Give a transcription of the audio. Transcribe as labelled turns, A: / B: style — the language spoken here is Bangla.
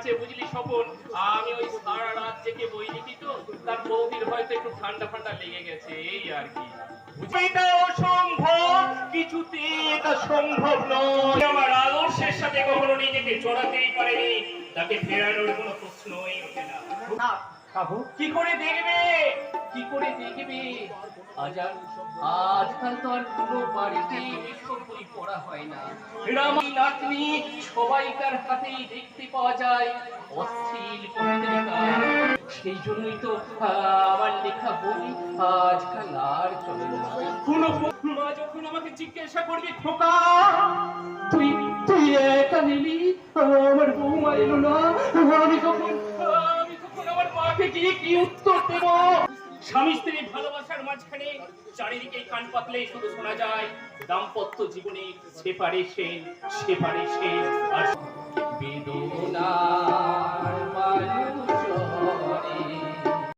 A: আছে বুঝলি স্বপন, আমি ওই সারা রাত জেগে বই লিখি তো, তার বৌদির হয়তো একটু ঠান্ডা ঠান্ডা লেগে গেছে, এই আর কি। এটা অসম্ভব, কিছুতে এটা সম্ভব নয়। আমার আদর্শের সাথে কখনো নিজেকে জড়াতেই পারেনি, তাকে ফেরানোর কোনো প্রশ্নই ওঠে না। কি করে দেখবে, কি করে দেখবে? আজকাল তো আর কোনো বাড়িতে এসব বই পড়া হয় না। রামাই নাতনি সবাইকার হাতেই দেখতে পাওয়া যায় অশ্লীল পত্রিকা। সেই জন্যই তো আমার লেখা বই আজকাল আর চলে না। কোনো মা যখন আমাকে জিজ্ঞাসা করবে, খোকা তুই তুই একা নিলি, আমার বৌমা এলো না, আমি তখন আমার মাকে গিয়ে কি উত্তর দেব? স্বামী স্ত্রীর ভালোবাসার মাঝখানে চারিদিকে কান পাতলে শুধু শোনা যায় দাম্পত্য জীবনে সেপারেশন সেপারেশন আর বেদনা।